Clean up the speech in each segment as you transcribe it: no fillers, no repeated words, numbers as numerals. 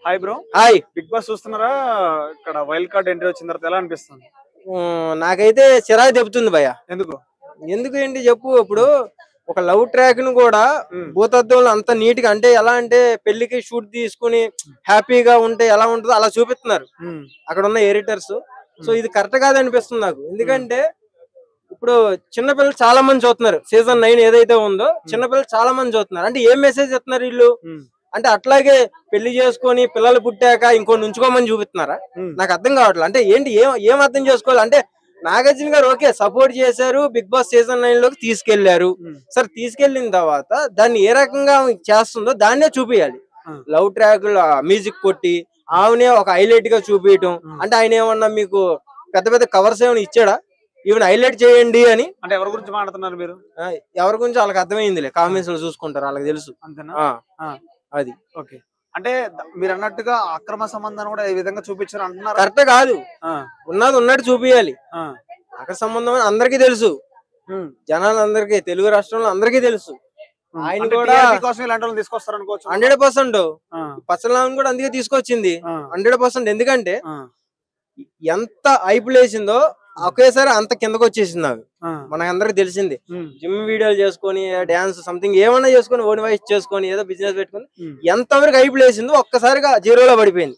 Hi bro. Hi. Bigg Boss చూస్తున్నారా? ఇక్కడ wild card entry వచ్చిన తర్వాత ఎలా అనిపిస్తుంది? నాకైతే చిరాకు చెప్తుంది భయ్య. ఎందుకు? ఎందుకు ఏంటి చెప్పు. ఇప్పుడు ఒక లవ్ ట్రాక్ ను కూడా భూతత్వంలో అంత నీట్ గా, అంటే ఎలా అంటే పెళ్లికి షూట్ తీసుకుని హ్యాపీగా ఉంటే ఎలా ఉంటుందో అలా చూపిస్తున్నారు అక్కడ ఉన్న ఎడిటర్స్. సో ఇది కరెక్ట్ కాదు అనిపిస్తుంది నాకు. ఎందుకంటే ఇప్పుడు చిన్నపిల్లలు చాలా మంది చూస్తున్నారు. సీజన్ 9 ఏదైతే ఉందో చిన్నపిల్లలు చాలా మంది చూస్తున్నారు. అంటే ఏం మెసేజ్ ఇస్తున్నారు వీళ్ళు? అంటే అట్లాగే పెళ్లి చేసుకొని పిల్లలు పుట్టాక ఇంకొని ఉంచుకోమని చూపిస్తున్నారా? నాకు అర్థం కావట్లేదు. అంటే ఏంటి, ఏం అర్థం చేసుకోవాలి? అంటే నాగార్జున గారు ఓకే సపోర్ట్ చేశారు, బిగ్ బాస్ సీజన్ 9 లోకి తీసుకెళ్లారు. సరే తీసుకెళ్లిన తర్వాత దాన్ని ఏ రకంగా చేస్తుందో దాన్నే చూపియాలి. లవ్ ట్రాక్ మ్యూజిక్ కొట్టి ఆమెనే ఒక హైలైట్ గా చూపించడం అంటే ఆయన ఏమన్నా మీకు పెద్ద పెద్ద కవర్స్ ఏమైనా ఇచ్చాడా? ఈవెన్ హైలైట్ చేయండి అని. అంటే ఎవరి గురించి మాట్లాడుతున్నారు మీరు? ఎవరి గురించి వాళ్ళకి అర్థమైందిలే, కామెంట్స్ లో చూసుకుంటారు, వాళ్ళకి తెలుసు. అంతేనా? అది ఓకే. అంటే మీరు అన్నట్టుగా అక్రమ సంబంధాన్ని కూడా ఈ విధంగా చూపించారు అంటున్నారు. కరెక్ట్ కాదు. ఉన్నది ఉన్నట్టు చూపియాలి. అక్కడ సంబంధం అందరికీ తెలుసు, జనాలందరికీ, తెలుగు రాష్ట్రంలో అందరికీ తెలుసు. ఆయన కూడా తీసుకొస్తారు అనుకోవచ్చు. 100% పచ్చలాం కూడా అందుకే తీసుకొచ్చింది 100%. ఎందుకంటే ఎంత హైప్ లేసిందో ఒకేసారి అంత కిందకు వచ్చేసింది. అవి మనకందరికి తెలిసింది. జిమ్ వీడియోలు చేసుకొని డాన్స్ సంథింగ్ ఏమన్నా చేసుకొని ఓన్ వాయిస్ చేసుకొని ఏదో బిజినెస్ పెట్టుకుని ఎంతవరకు హైప్ లేసిందో ఒక్కసారిగా జీరోలో పడిపోయింది.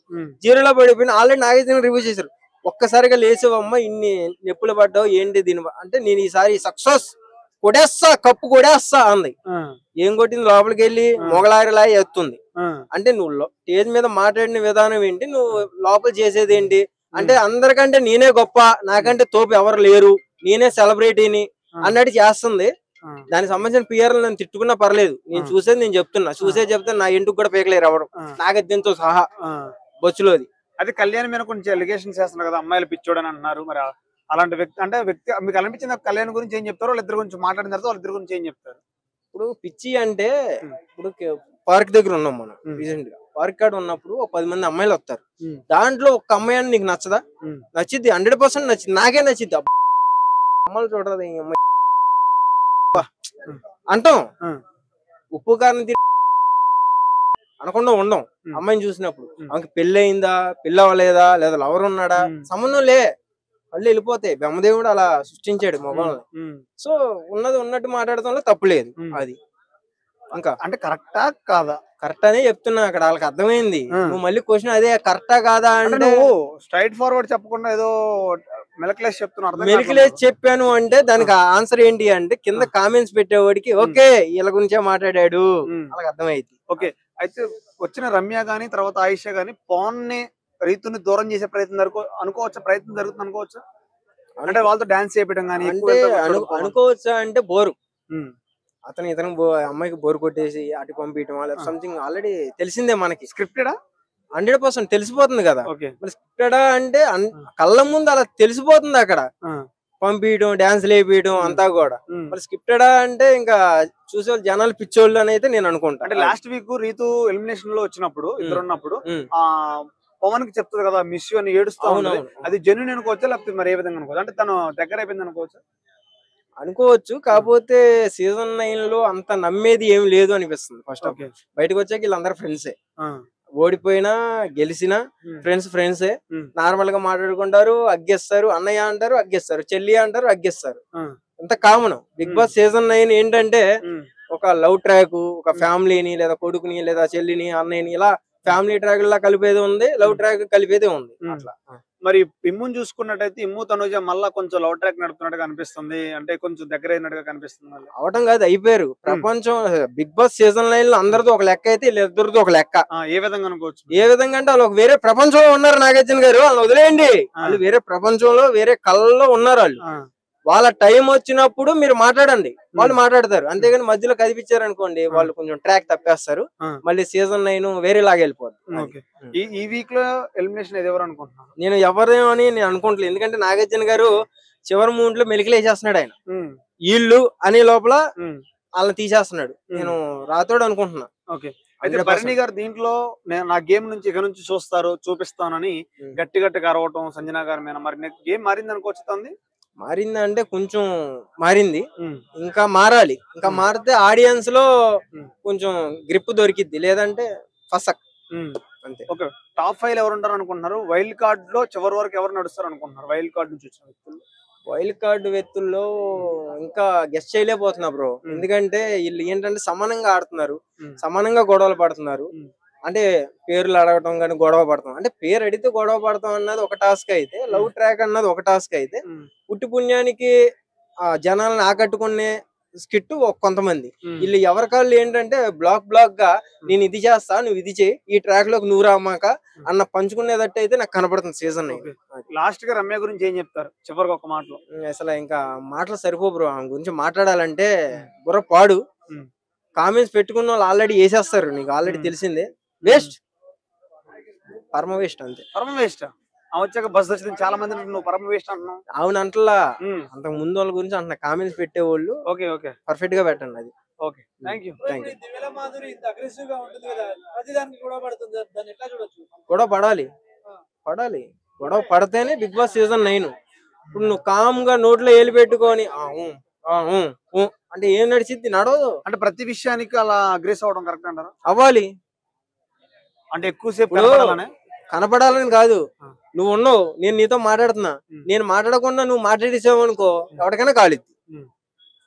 ఆల్రెడీ నాగేశ్వర రివ్యూ చేశారు. ఒక్కసారిగా లేచేవమ్మ ఇన్ని నొప్పులు పడ్డావు ఏంటి దీని అంటే నేను ఈసారి సక్సెస్ కొడేస్తా, కప్పు కొడేస్తా అంది. ఏం కొట్టింది? లోపలికి వెళ్ళి మొగలారిలా ఎత్తుంది. అంటే నువ్వు స్టేజ్ మీద మాట్లాడిన విధానం ఏంటి, నువ్వు లోపల చేసేది ఏంటి అంటే అందరికంటే నేనే గొప్ప, నాకంటే తోపు ఎవరు లేరు, నేనే సెలబ్రిటీని అన్నట్టు చేస్తుంది. దానికి సంబంధించిన పిఆర్ నేను తిట్టుకున్నా పర్లేదు, నేను చూసేది నేను చెప్తున్నా. చెప్తే నా ఇంటికి కూడా పీకలేరు ఎవరు, నాగద్యంతో సహా బొచ్చులోది. అది కళ్యాణ్ మీద కొంచెం ఎలిగేషన్స్ చేస్తున్నారు కదా, అమ్మాయిలు పిచ్చోడని అంటున్నారు. మరి అలాంటి వ్యక్తి మీకు అనిపించింది కళ్యాణ్ గురించి ఏం చెప్తారో, వాళ్ళిద్దరి గురించి మాట్లాడిన తర్వాత వాళ్ళిద్దరి గురించి ఏం చెప్తారు? ఇప్పుడు పిచ్చి అంటే ఇప్పుడు పార్క్ దగ్గర ఉన్నాం మనం రీసెంట్ గా. పార్క్ కాడ ఉన్నప్పుడు 10 మంది అమ్మాయిలు వస్తారు. దాంట్లో ఒక అమ్మాయి అని నీకు నచ్చదా? నచ్చిద్ది, 100% నచ్చింది, నాకే నచ్చిద్ది. అమ్మాయిలు చూడదు అంటాం, ఉప్పు కారం అనకుండా ఉండం. అమ్మాయిని చూసినప్పుడు ఆమెకి పెళ్లి అయిందా, పెళ్లి అవ్వలేదా, లేదా లవర్ ఉన్నాడా, సంబంధం లే, మళ్ళీ వెళ్ళిపోతాయి. బ్రహ్మదేవుడు అలా సృష్టించాడు మొబైల్ని. సో ఉన్నది ఉన్నట్టు మాట్లాడటంలో తప్పు లేదు. అది ఇంకా అంటే కరెక్టా కాదా? కరెక్ట్ అనే చెప్తున్నా. అక్కడ వాళ్ళకి అర్థమైంది. నువ్వు మళ్ళీ క్వశ్చన్ అదే కరెక్టా కాదా అంటే స్ట్రైట్ ఫార్వర్డ్ చెప్పకుండా ఏదో మెలక్లేసి చెప్తున్నా. మెలక్లేసి చెప్పాను అంటే దానికి ఆన్సర్ ఏంటి అంటే కింద కామెంట్స్ పెట్టేవాడికి ఓకే వీళ్ళ గురించే మాట్లాడాడు వాళ్ళకి అర్థమైంది. ఓకే. అయితే వచ్చిన రమ్య గానీ తర్వాత ఆయిష గానీ పవన్ ని రీతుని దూరం చేసే ప్రయత్నం అనుకోవచ్చా? ప్రయత్నం జరుగుతుంది అనుకోవచ్చా? అంటే వాళ్ళతో డాన్స్ చేపించడం కానీ అనుకోవచ్చా అంటే బోరు. ఇతను అమ్మాయికి బోర్ కొట్టేసి అటు పంపించడం సంథింగ్ ఆల్రెడీ తెలిసిందే మనకి. స్క్రిప్టెడా? 100% తెలిసిపోతుంది కదా. మరి స్క్రిప్టెడా అంటే కళ్ళ ముందు అలా తెలిసిపోతుంది. అక్కడ పంపించడం, డాన్స్ లేపియడం అంతా కూడా. మరి స్క్రిప్టెడా అంటే ఇంకా చూసే జనాలు పిచ్చోళ్ళు అని అయితే నేను అనుకుంటా. అంటే లాస్ట్ వీక్ రీతు ఎలిమినేషన్ లో వచ్చినప్పుడు ఇద్దరు ఉన్నప్పుడు పవన్ కి చెప్తుంది కదా మిస్ యూ అని ఏడుస్తా ఉన్నది. అది జెన్యూన్ అనుకోవచ్చా లేకపోతే మరి ఏ విధంగా అనుకోవచ్చు? అంటే తను దగ్గర అయిపోయింది అనుకోవచ్చు. కాకపోతే సీజన్ 9 లో అంత నమ్మేది ఏమి లేదు అనిపిస్తుంది. ఫస్ట్ బయటకు వచ్చాక వీళ్ళందరూ ఫ్రెండ్సే. ఓడిపోయినా గెలిచినా ఫ్రెండ్సే. నార్మల్ గా మాట్లాడుకుంటారు, అగ్గేస్తారు, అన్నయ్య అంటారు, అగ్గేస్తారు, చెల్లి అంటారు, అగ్గేస్తారు. ఇంత కామన్. బిగ్ బాస్ సీజన్ 9 ఏంటంటే ఒక లవ్ ట్రాక్, ఒక ఫ్యామిలీని లేదా కొడుకుని లేదా చెల్లిని అన్నయ్యని ఇలా ఫ్యామిలీ ట్రాక్ లా కలిపేది ఉంది, లవ్ ట్రాక్ కలిపేది ఉంది. అట్లా మరి ఇమ్ముని చూసుకున్నట్టయితే ఇమ్ము తనుజ మళ్ళా కొంచెం లవ్ ట్రాక్ నడుపుతున్నట్టుగా అనిపిస్తుంది. అంటే కొంచెం దగ్గర అయినట్టుగా కనిపిస్తుంది. అవటం కాదు, అయిపోయారు. ప్రపంచం బిగ్ బాస్ సీజన్ 9 లో అందరితో ఒక లెక్క అయితే వీళ్ళిద్దరితో ఒక లెక్క. ఏ విధంగా అనుకోవచ్చు? ఏ విధంగా అంటే వాళ్ళు వేరే ప్రపంచంలో ఉన్నారు. నాగార్జున గారు వాళ్ళని వదిలేయండి, వాళ్ళు వేరే ప్రపంచంలో వేరే కళల్లో ఉన్నారు. వాళ్ళు వాళ్ళ టైం వచ్చినప్పుడు మీరు మాట్లాడండి, వాళ్ళు మాట్లాడతారు. అంతేగాని మధ్యలో కదిపించారు అనుకోండి వాళ్ళు కొంచెం ట్రాక్ తప్పేస్తారు. మళ్ళీ సీజన్ 9 వేరేలాగా వెళ్ళిపోతుంది. ఈ వీక్ లో ఎలిమినేషన్ ఎవరు అనుకుంటున్నారు? నేను ఎవరేమో అని నేను అనుకుంటలేదు. ఎందుకంటే నాగార్జున గారు చివరి మూమెంట్ లో మెలికలేసేస్తున్నాడు. ఆయన వీళ్ళు అనే లోపల వాళ్ళని తీసేస్తున్నాడు. నేను రాతోడు అనుకుంటున్నా. అయితే భరణి గారు దీంట్లో నా గేమ్ నుంచి ఇక నుంచి చూపిస్తానని గట్టి గట్టిగా అరవటం సంజన గారి మీద. మరి గేమ్ మారింది అనుకోవచ్చు? మారిందంటే కొంచెం మారింది, ఇంకా మారాలి. ఇంకా మారితే ఆడియన్స్ లో కొంచెం గ్రిప్ దొరికిద్ది, లేదంటే ఫసక్. అంతే. ఓకే, టాప్ 5 ఎవరు ఉంటారు అనుకుంటున్నారు? వైల్డ్ కార్డ్ లో చివరి వరకు ఎవరు నడుస్తారు అనుకుంటున్నారు? వైల్డ్ కార్డ్ నుంచి వచ్చిన వ్యక్తులు, వైల్డ్ కార్డ్ వ్యక్తుల్లో ఇంకా గెస్ట్ చేయలేకపోతున్నా బ్రో. ఎందుకంటే వీళ్ళు ఏంటంటే సమానంగా ఆడుతున్నారు, సమానంగా గొడవలు పడుతున్నారు. అంటే పేర్లు అడగటం కానీ గొడవ పడతాం, అంటే పేరు అడిగితే గొడవ పడతాం అన్నది ఒక టాస్క్ అయితే, లవ్ ట్రాక్ అన్నది ఒక టాస్క్ అయితే, పుట్టి పుణ్యానికి జనాలను ఆకట్టుకునే స్కిట్ కొంతమంది. వీళ్ళు ఎవరికాళ్ళు ఏంటంటే బ్లాక్ గా నేను ఇది చేస్తా, నువ్వు ఇది చేయి, ఈ ట్రాక్ లోకి నువ్వు రామాక అన్న పంచుకునేదట్టు అయితే నాకు కనపడుతుంది సీజన్. లాస్ట్ గా రమ్య గురించి ఏం చెప్తారు చివరికి ఒక మాటలో? అసలు ఇంకా మాటలు సరిపో బ్రో. ఆమె గురించి మాట్లాడాలంటే బుర్ర పాడు. కామెంట్స్ పెట్టుకున్న వాళ్ళు ఆల్రెడీ వేసేస్తారు, నీకు ఆల్రెడీ తెలిసిందే. వేస్ట్, పరమ వేస్ట్, అంతే. పరమ వేస్ట్. వచ్చాక బస్ వచ్చింది, చాలా మంది నువ్వు పరమ వేస్ట్ అంటున్నావు. అవును అంటలా, అంతకు ముందు వాళ్ళ గురించి అంటున్నా. కామెంట్స్ పెట్టేవాళ్ళు ఓకే ఓకే పర్ఫెక్ట్ గా పెట్టండి. అది ఓకే, థ్యాంక్ యూ. గొడవ పడాలి, గొడవ పడితేనే బిగ్ బాస్ సీజన్ 9. ఇప్పుడు నువ్వు కామ్ గా నోట్లో ఏలు పెట్టుకొని అంటే ఏం నడిచిద్ది? నడవదు. అంటే ప్రతి విషయానికి అలా అగ్రెసివ్ అవడం కరెక్ట్ అంటారా? అవ్వాలి. అంటే ఎక్కువసేపు కనపడాలని కాదు, నువ్వు ఉన్నావు, నేను నీతో మాట్లాడుతున్నా, నేను మాట్లాడకుండా నువ్వు మాట్లాడేసావు అనుకో ఎవరికైనా కాలిద్ది.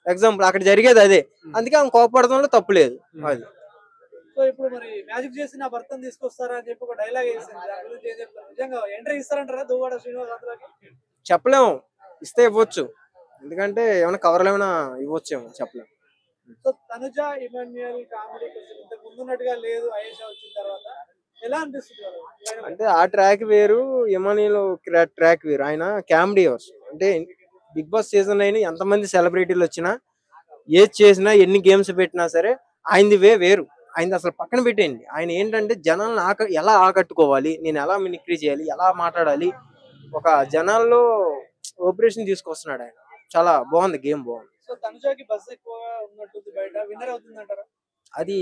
ఎగ్జాంపుల్ అక్కడ జరిగేది అదే. అందుకే ఆమె కోపడటంలో తప్పు లేదు. అది సో ఇప్పుడు మరి మ్యాజిక్ చేసి నా భర్తను తీసుకొస్తారా అని చెప్పి ఒక డైలాగ్ వేసింది. నిజంగా ఎంట్రీ ఇస్తారంటారా దువ్వాడ శ్రీనివాస్ అందులోకి? చెప్పలేము, ఇస్తే ఇవ్వచ్చు. ఎందుకంటే ఏమైనా కవర్లు ఏమైనా ఇవ్వచ్చేమో, చెప్పలేము. సో తనుజ ఇమాన్యుయల్ కామెడీ కొంచెం ఇంతకు ముందున్నట్టుగా లేదు ఆయేషా వచ్చిన తర్వాత. ఎలా అనిపిస్తుంది? అంటే ఆ ట్రాక్ వేరు, ఇమాన్యుయల్ ట్రాక్ వేరు. ఆయన కామెడీ వర్స్. అంటే బిగ్ బాస్ సీజన్ 9 ఎంతమంది సెలబ్రిటీలు వచ్చినా, ఏది చేసినా, ఎన్ని గేమ్స్ పెట్టినా సరే ఆయనది వేరు. ఆయన అసలు పక్కన పెట్టేయండి. ఆయన ఏంటంటే జనాలను ఎలా ఆకట్టుకోవాలి, నేను ఎలా మిమిక్రీ చేయాలి, ఎలా మాట్లాడాలి, ఒక జనాల్లో ఆపరేషన్ తీసుకొస్తున్నాడు ఆయన. చాలా బాగుంది, గేమ్ బాగుంది. సో తనుజాకి బస్ ఎక్కువగా ఉన్నట్టుంది, బయట విన్నర్ అవుతుంది అంటారా? అది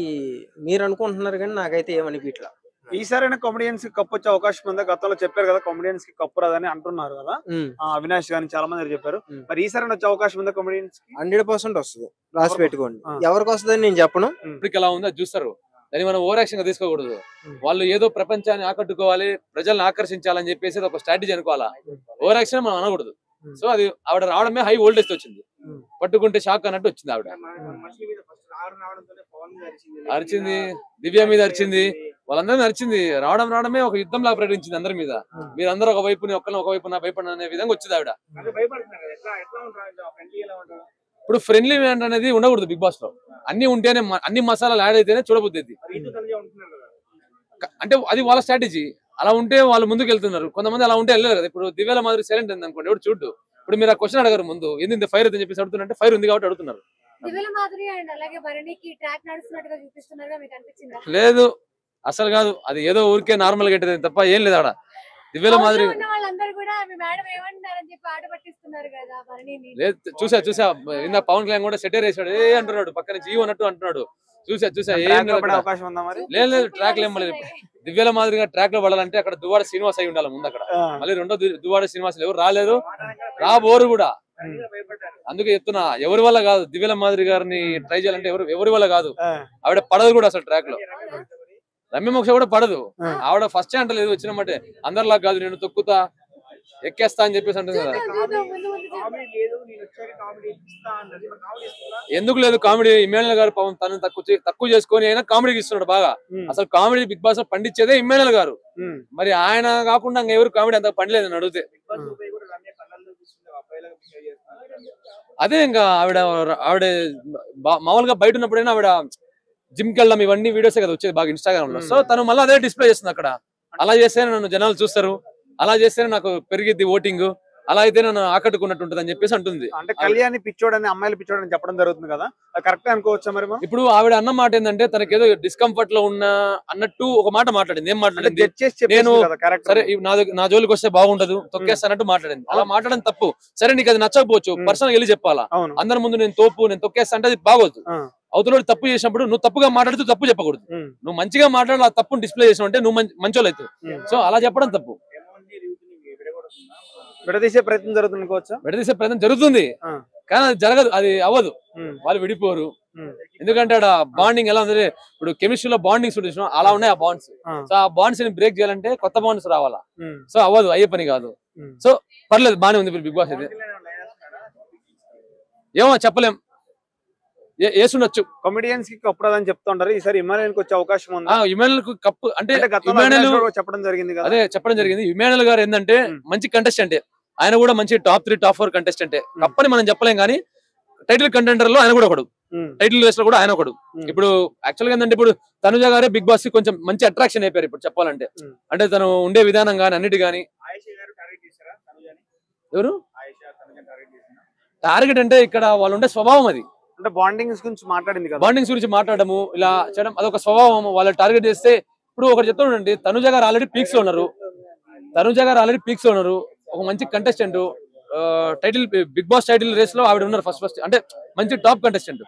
మీరు అనుకుంటున్నారు కానీ నాకైతే ఏమనిపిట్లా. ఈసారైనా కామెడియన్స్ కి కప్పు వచ్చే అవకాశం ఉందా? గతంలో చెప్పారు కదా కామెడియన్స్ కి కప్పు రాదని అంటున్నారు కదా, అవినాష్ గాని చాలా మంది చెప్పారు. మరి ఈసారైనా వచ్చే అవకాశం ఉందా కామెడియన్స్ కి? 100% వస్తుంది, రాసి పెట్టుకోండి. ఎవరికి వస్తుందని నేను చెప్పను. ఇప్పటికి ఎలా ఉందో చూస్తారు, దాన్ని మనం ఓవర్ యాక్షన్ గా తీసుకోకూడదు. వాళ్ళు ఏదో ప్రపంచాన్ని ఆకట్టుకోవాలి, ప్రజల్ని ఆకర్షించాలని చెప్పేసి ఒక స్ట్రాటజీ అనుకోవాలా. ఓవర్ యాక్షన్ మనం అనకూడదు. సో అది ఆవిడ రావడమే హై వోల్టేజ్ వచ్చింది, పట్టుకుంటే షాక్ అన్నట్టు వచ్చింది. ఆవిడ అరిచింది, దివ్య మీద అరిచింది, వాళ్ళందరూ అరిచింది. రావడమే ఒక యుద్ధం లాగా ప్రకటించింది అందరి మీద. మీరందరూ ఒక వైపు ఒక వైపు నా భయపడిన అనే విధంగా వచ్చింది ఆవిడ. ఇప్పుడు ఫ్రెండ్లీ మ్యాన్ అనేది ఉండకూడదు బిగ్ బాస్ లో. అన్ని ఉంటేనే, అన్ని మసాలాలు యాడ్ అయితేనే చూడబుద్ది. అంటే అది వాళ్ళ స్ట్రాటజీ. అలా ఉంటే వాళ్ళు ముందుకు వెళ్తున్నారు. కొంతమంది అలా ఉంటే వెళ్ళలేదు కదా. ఇప్పుడు దివ్యాల మాదిరి సైలెంట్ ఉంది అనుకోండి, ఎవరు చూడు. ఇప్పుడు మీరు ఆ క్వశ్చన్ అడగారు ముందు, ఎందుకు ఫైర్ అని చెప్పేసి అడుగుతున్నారంటే ఫైర్ ఉంది కాబట్టి అడుగుతున్నారు. లేదు అసలు కాదు, అది ఏదో ఊరికే నార్మల్ గా పెట్టేది తప్ప ఏం లేదు ఆడ. దివ్యాల మాదిరి లేదు. చూసా ఇందా పవన్ కళ్యాణ్ కూడా సెటర్ వేసాడు, ఏ అంటున్నాడు పక్కన జీవో అన్నట్టు అంటున్నాడు. చూసా ఏం లేదు, ట్రాక్ ఏం లేదు. దివ్యాల మాదిరిగా ట్రాక్ లో పడాలంటే అక్కడ దువ్వాడ శ్రీనివాస్ అయి ఉండాలి ముందు. అక్కడ మళ్ళీ రెండో దువ్వాడ శ్రీనివాస్ ఎవరు రాలేదు, రాబోరు కూడా. అందుకే చెప్తున్నా, ఎవరి వల్ల కాదు. దివ్యాల మాదిరి గారిని ట్రై చేయాలంటే ఎవరి వల్ల కాదు. ఆవిడ పడదు కూడా అసలు ట్రాక్ లో. రమ్య మోక్ష కూడా పడదు. ఆవిడ ఫస్ట్ అంటలేదు వచ్చినమ్మంటే, అందరిలా కాదు నేను తొక్కుతా ఎక్కేస్తా అని చెప్పేసి అంటుంది కదా. ఎందుకు లేదు కామెడీ? ఇమ్మాన్యుయల్ గారు పవన్ తను తక్కువ చేసుకొని అయినా కామెడీకి ఇస్తున్నాడు బాగా. అసలు కామెడీ బిగ్ బాస్ లో పండించేదే ఇమ్మాన్యుయల్ గారు. మరి ఆయన కాకుండా ఎవరు కామెడీ అంత పండలేదని అడిగితే, అదే ఇంకా ఆవిడ మామూలుగా బయట ఉన్నప్పుడైనా ఆవిడ జిమ్ కి వెళ్ళడం ఇవన్నీ వీడియోస్ కదా వచ్చేది బాగా ఇన్స్టాగ్రామ్ లో. సో తను మళ్ళీ అదే డిస్ప్లే చేస్తుంది అక్కడ. అలా చేస్తేనే నన్ను జనాలు చూస్తారు, అలా చేస్తేనే నాకు పెరిగిద్ది ఓటింగ్, అలా అయితే నన్ను ఆకట్టుకున్నట్టు ఉంటది అని చెప్పేసి అంటుంది. అంటే కళ్యాణి పిచ్చోడని, అమ్మాయిలు పిచ్చోడని చెప్పడం జరుగుతుంది కదా, కరెక్ట్ అనుకోవచ్చా మరి? ఇప్పుడు ఆవిడ అన్న మాట ఏంటంటే, తనకేదో డిస్కంఫర్ట్ లో ఉన్న అన్నట్టు ఒక మాట మాట్లాడింది. ఏం మాట్లాడింది? నేను సరే నా జోలికి వస్తే బాగుండదు, తొక్కేస్తానట్టు మాట్లాడింది. అలా మాట్లాడడం తప్పు. సరే నీకు అది నచ్చకపోవచ్చు, పర్సనల్ వెళ్ళి చెప్పాలా. అందరి ముందు నేను నేను తొక్కేస్తా అంటే అది బాగోదు. అవతల తప్పు చేసినప్పుడు నువ్వు తప్పుగా మాట్లాడుతూ తప్పు చెప్పకూడదు. నువ్వు మంచిగా మాట్లాడాలి, ఆ తప్పును డిస్ప్లే చేసినావు అంటే నువ్వు మంచోళ్ళు అవుతావు. సో అలా చెప్పడం తప్పు. విడదీసే ప్రయత్నం జరుగుతుంది అనుకోవచ్చా? విడదీసే ప్రయత్నం జరుగుతుంది, కానీ అది జరగదు, అది అవ్వదు, వాళ్ళు విడిపోరు. ఎందుకంటే అక్కడ బాండింగ్ ఎలా ఉంది, ఇప్పుడు కెమిస్ట్రీలో బాండింగ్స్ ఉంటుంది అలా ఉన్నాయి ఆ బాండ్స్. సో ఆ బాండ్స్ ని బ్రేక్ చేయాలంటే కొత్త బాండ్స్ రావాలా. సో అవ్వదు, అయ్యే పని కాదు. సో పర్లేదు, బానే ఉంది బిగ్ బాస్ అయితే. ఏమో చెప్పలేం, వేసుండొచ్చు. కమెడియన్స్ కి కప్పు రాదని చెప్తుంటారు, ఈసారి ఇమానుయల్ కి వచ్చే అవకాశం ఉంది. ఇమానుయల్ కు కప్పు అంటే చెప్పడం జరిగింది కదా. అదే చెప్పడం జరిగింది. ఇమానుయల్ గారు ఏంటంటే మంచి కంటెస్టెంట్, ఆయన కూడా మంచి టాప్ 3 టాప్ 4 కంటెస్టెంట్. కప్పని మనం చెప్పలేం కానీ టైటిల్ కంటెండర్ లో ఆయన కూడా ఒకడు, టైటిల్ రేస్ లో కూడా ఆయన ఒకడు. ఇప్పుడు యాక్చువల్ గా ఏంటంటే ఇప్పుడు తనుజ గారే బిగ్ బాస్ కి కొంచెం మంచి అట్రాక్షన్ అయిపోయారు ఇప్పుడు చెప్పాలంటే. అంటే తను ఉండే విధానం గానీ అన్నిటి గానీ. ఎవరు టార్గెట్ అంటే ఇక్కడ వాళ్ళు ఉండే స్వభావం అది. అంటే బాండింగ్స్ గురించి మాట్లాడింది కదా, బాండింగ్స్ గురించి మాట్లాడము ఇలా చేయడం అదొక స్వభావం. వాళ్ళు టార్గెట్ చేస్తే ఇప్పుడు ఒకటి చెప్తానండి, తనుజ గారు ఆల్రెడీ పీక్స్ లో ఉన్నారు. ఒక మంచి contestant, title Bigg Boss title race లో ఆవిడ ఉన్నారు ఫస్ట్ అంటే మంచి టాప్ కంటెస్టెంట్.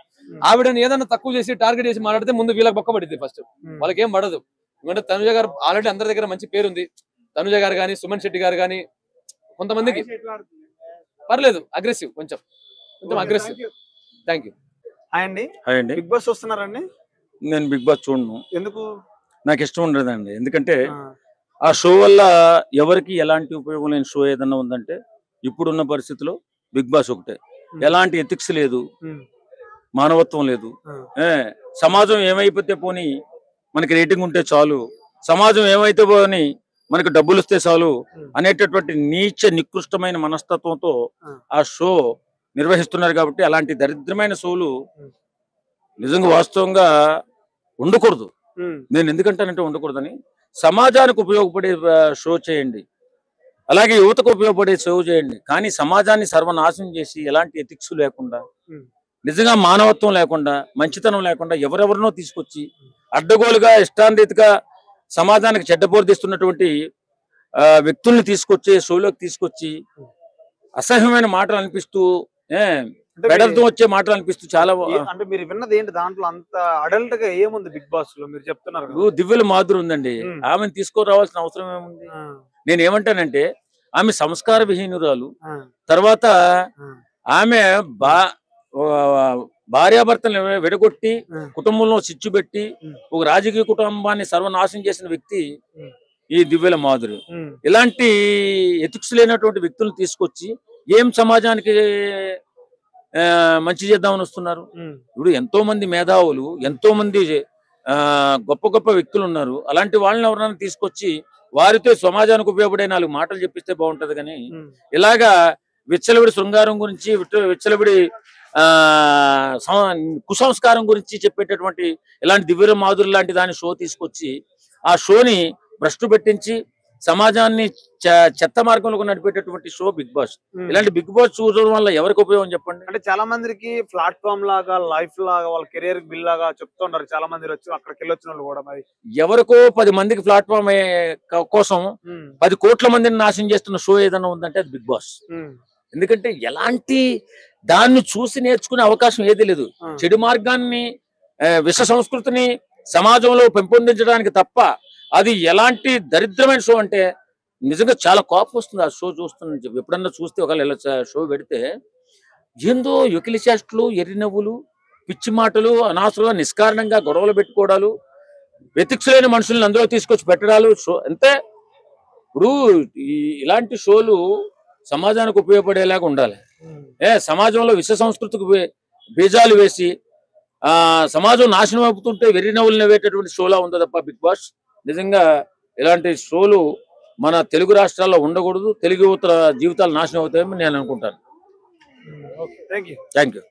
ఆవిడని ఏదైనా తక్కువ చేసి టార్గెట్ చేసి మాట్లాడితే ముందు వీళ్ళకి బొక్క పడుతుంది ఫస్ట్, వాళ్ళకి ఏం పడదు. ఎందుకంటే తనుజ గారు ఆల్రెడీ అందరి దగ్గర మంచి పేరు ఉంది. తనుజ గారు కానీ సుమన్ శెట్టి గారు కానీ కొంతమందికి పర్లేదు, అగ్రెసివ్ కొంచెం అగ్రెసివ్. Thank you. హాయ్ అండి. బిగ్ బాస్ చూస్తున్నారండి? నేను బిగ్ బాస్ చూడను, ఎందుకు? నాకు ఇష్టం ఉండదండి. ఎందుకంటే ఆ షో వల్ల ఎవరికి ఎలాంటి ఉపయోగం లేని షో ఏదన్నా ఉందంటే ఇప్పుడున్న పరిస్థితిలో బిగ్ బాస్ ఒకటే. ఎలాంటి ఎథిక్స్ లేదు, మానవత్వం లేదు. సమాజం ఏమైపోతే పోని మనకి రేటింగ్ ఉంటే చాలు, సమాజం ఏమైతే పోని మనకు డబ్బులు వస్తే చాలు అనేటటువంటి నీచ నికృష్టమైన మనస్తత్వంతో ఆ షో నిర్వహిస్తున్నారు. కాబట్టి అలాంటి దరిద్రమైన షోలు నిజంగా వాస్తవంగా ఉండకూడదు. నేను ఎందుకంటానంటే ఉండకూడదని, సమాజానికి ఉపయోగపడే షో చేయండి, అలాగే యువతకు ఉపయోగపడే షో చేయండి. కానీ సమాజాన్ని సర్వనాశనం చేసి ఎలాంటి ఎథిక్స్ లేకుండా, నిజంగా మానవత్వం లేకుండా, మంచితనం లేకుండా ఎవరెవరినో తీసుకొచ్చి అడ్డగోలుగా ఇష్టాంరీతిగా సమాజానికి చెడ్డబోర్దిస్తున్నటువంటి వ్యక్తుల్ని తీసుకొచ్చి షోలోకి తీసుకొచ్చి అసహ్యమైన మాటలు అనిపిస్తూ బెడర్తో వచ్చే మాటలు అనిపిస్తూ చాలా. అంటే మీరు విన్నది ఏంటి దాంట్లో అంత అడల్ట్ గా ఏముంది బిగ్ బాస్ లో మీరు చెప్తున్నారు? దివ్యల మాధురి ఉందండి, ఆమెను తీసుకురావాల్సిన అవసరం ఏముంది? నేను ఏమంటానంటే ఆమె సంస్కార విహీనురాలు. తర్వాత ఆమె భార్యాభర్తలు విడగొట్టి కుటుంబంలో చిచ్చు పెట్టి ఒక రాజకీయ కుటుంబాన్ని సర్వనాశనం చేసిన వ్యక్తి ఈ దివ్యల మాధురి. ఇలాంటి ఎథిక్స్ లేనటువంటి వ్యక్తులను తీసుకొచ్చి ఏం సమాజానికి మంచి చేద్దామని వస్తున్నారు. ఇప్పుడు ఎంతో మంది మేధావులు, ఎంతో మంది గొప్ప గొప్ప వ్యక్తులు ఉన్నారు. అలాంటి వాళ్ళని ఎవరైనా తీసుకొచ్చి వారితో సమాజానికి ఉపయోగపడే 4 మాటలు చెప్పిస్తే బాగుంటది. కానీ ఇలాగా విచ్చలవిడి శృంగారం గురించి, విచ్చలవిడి కుసంస్కారం గురించి చెప్పేటటువంటి ఇలాంటి దివ్య మాధురి లాంటి దాని షో తీసుకొచ్చి ఆ షోని భ్రష్టు పెట్టించి సమాజాన్ని చెత్త మార్గంలో నడిపేటటువంటి షో బిగ్ బాస్. ఇలాంటి బిగ్ బాస్ చూడడం వల్ల ఎవరికి ఉపయోగం చెప్పండి? అంటే చాలా మందికి ప్లాట్ఫామ్ లాగా, లైఫ్ లాగా, వాళ్ళ కెరీర్ బిల్ లాగా చెప్తుంటారు చాలా మంది వచ్చి అక్కడికి వెళ్ళొచ్చిన వాళ్ళు కూడా. మరి ఎవరికో 10 మందికి ప్లాట్ఫామ్ కోసం 10 కోట్ల మందిని నాశనం చేస్తున్న షో ఏదైనా ఉందంటే అది బిగ్ బాస్. ఎందుకంటే ఎలాంటి దాన్ని చూసి నేర్చుకునే అవకాశం ఏది లేదు. చెడు మార్గాన్ని, విష సంస్కృతిని సమాజంలో పెంపొందించడానికి తప్ప అది ఎలాంటి దరిద్రమైన షో అంటే నిజంగా చాలా కోపం వస్తుంది ఆ షో చూస్తున్నా. ఎప్పుడన్నా చూస్తే ఒకవేళ ఇలా షో పెడితే ఏందో యొకిలి చేష్టలు, ఎర్రి నవ్వులు, పిచ్చి మాటలు, అనవసరంగా నిష్కారణంగా గొడవలు పెట్టుకోవడాలు, వెతిక్సులైన మనుషుల్ని అందులో తీసుకొచ్చి పెట్టడాలు షో అంతే. ఇప్పుడు ఇలాంటి షోలు సమాజానికి ఉపయోగపడేలాగా ఉండాలి. సమాజంలో విష సంస్కృతికి బీజాలు వేసి సమాజం నాశనం అవుతుంటే వెర్రి నవ్వులు నవ్వేటటువంటి షోలా ఉందో తప్ప బిగ్ బాస్ నిజంగా ఇలాంటి షోలు మన తెలుగు రాష్ట్రాల్లో ఉండకూడదు. తెలుగు యువత జీవితాలు నాశనం అవుతాయని నేను అనుకుంటాను. Thank you. Thank you.